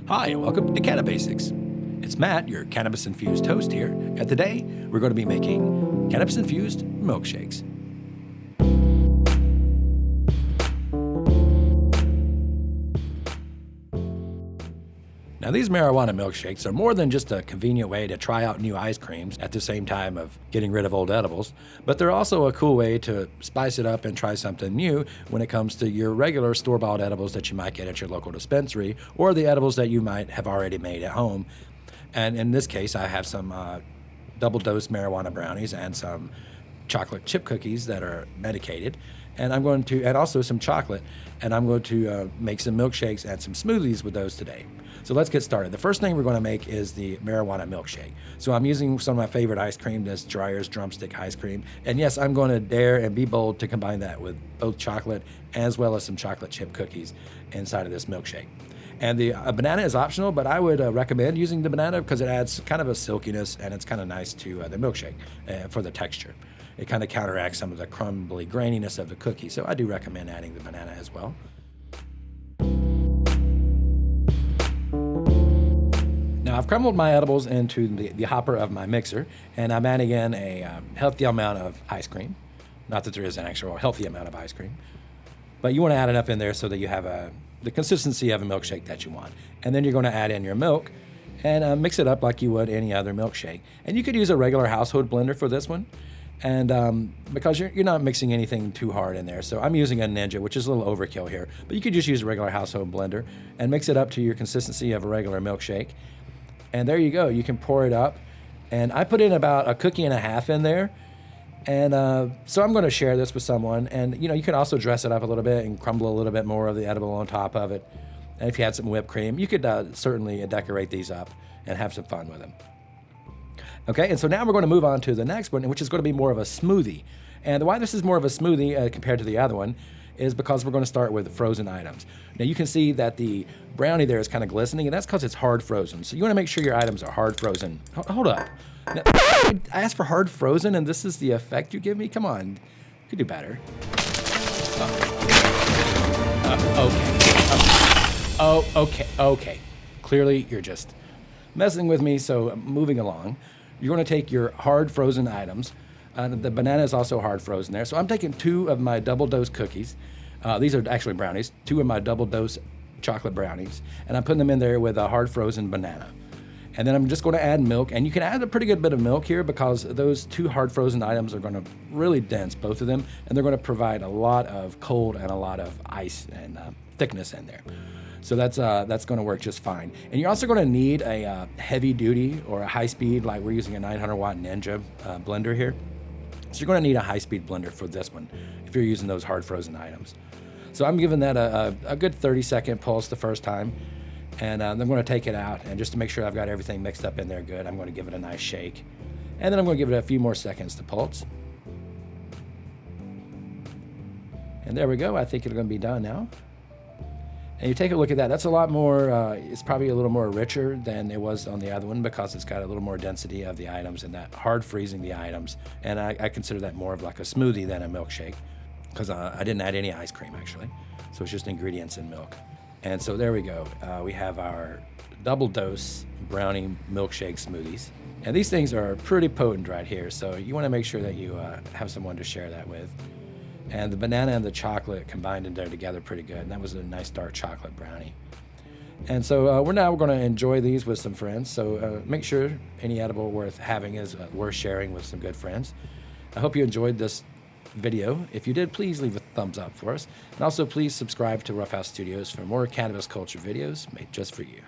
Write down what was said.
Hi, and welcome to Cannabasics. It's Matt, your cannabis-infused host here, and today we're going to be making cannabis-infused milkshakes. Now, these marijuana milkshakes are more than just a convenient way to try out new ice creams at the same time of getting rid of old edibles, but they're also a cool way to spice it up and try something new when it comes to your regular store-bought edibles that you might get at your local dispensary or the edibles that you might have already made at home. And in this case, I have some double-dose marijuana brownies and some chocolate chip cookies that are medicated, and also some chocolate, and I'm going to make some milkshakes and some smoothies with those today. So let's get started. The first thing we're going to make is the marijuana milkshake. So I'm using some of my favorite ice cream, this Dreyer's Drumstick ice cream, and yes, I'm going to dare and be bold to combine that with both chocolate as well as some chocolate chip cookies inside of this milkshake. And the banana is optional, but I would recommend using the banana because it adds kind of a silkiness and it's kind of nice to the milkshake for the texture. It kind of counteracts some of the crumbly graininess of the cookie, so I do recommend adding the banana as well. Now I've crumbled my edibles into the hopper of my mixer, and I'm adding in a healthy amount of ice cream. Not that there is an actual healthy amount of ice cream, but you want to add enough in there so that you have the consistency of a milkshake that you want. And then you're going to add in your milk and mix it up like you would any other milkshake. And you could use a regular household blender for this one. And because you're not mixing anything too hard in there. So I'm using a Ninja, which is a little overkill here. But you could just use a regular household blender and mix it up to your consistency of a regular milkshake. And there you go. You can pour it up. And I put in about a cookie and a half in there. And so I'm going to share this with someone. And, you can also dress it up a little bit and crumble a little bit more of the edible on top of it. And if you had some whipped cream, you could certainly decorate these up and have some fun with them. Okay, and so now we're going to move on to the next one, which is going to be more of a smoothie. And why this is more of a smoothie compared to the other one is because we're going to start with frozen items. Now you can see that the brownie there is kind of glistening, and that's because it's hard frozen. So you want to make sure your items are hard frozen. Hold up. Now, I asked for hard frozen, and this is the effect you give me? Come on, you could do better. Okay. Clearly, you're just messing with me, so moving along. You're going to take your hard frozen items. The banana is also hard frozen there. So I'm taking 2 of my double dose cookies. These are actually brownies, 2 of my double dose chocolate brownies. And I'm putting them in there with a hard frozen banana. And then I'm just going to add milk. And you can add a pretty good bit of milk here because those 2 hard frozen items are going to really dense, both of them. And they're going to provide a lot of cold and a lot of ice and thickness in there. So that's going to work just fine. And you're also going to need a heavy duty or a high speed, like we're using a 900 watt Ninja blender here. So you're going to need a high speed blender for this one if you're using those hard frozen items. So I'm giving that a good 30-second pulse the first time. And I'm going to take it out, and just to make sure I've got everything mixed up in there good, I'm going to give it a nice shake. And then I'm going to give it a few more seconds to pulse. And there we go. I think it's going to be done now. And you take a look at that. That's a lot more, it's probably a little more richer than it was on the other one because it's got a little more density of the items and that hard freezing the items. And I consider that more of like a smoothie than a milkshake because I didn't add any ice cream actually. So it's just ingredients and milk. And so there we go. We have our double dose brownie milkshake smoothies. And these things are pretty potent right here. So you want to make sure that you have someone to share that with. And the banana and the chocolate combined in there together pretty good. And that was a nice dark chocolate brownie. And so we're going to enjoy these with some friends. So make sure any edible worth having is worth sharing with some good friends. I hope you enjoyed this video. If you did, please leave a thumbs up for us. And also please subscribe to RuffHouse Studios for more cannabis culture videos made just for you.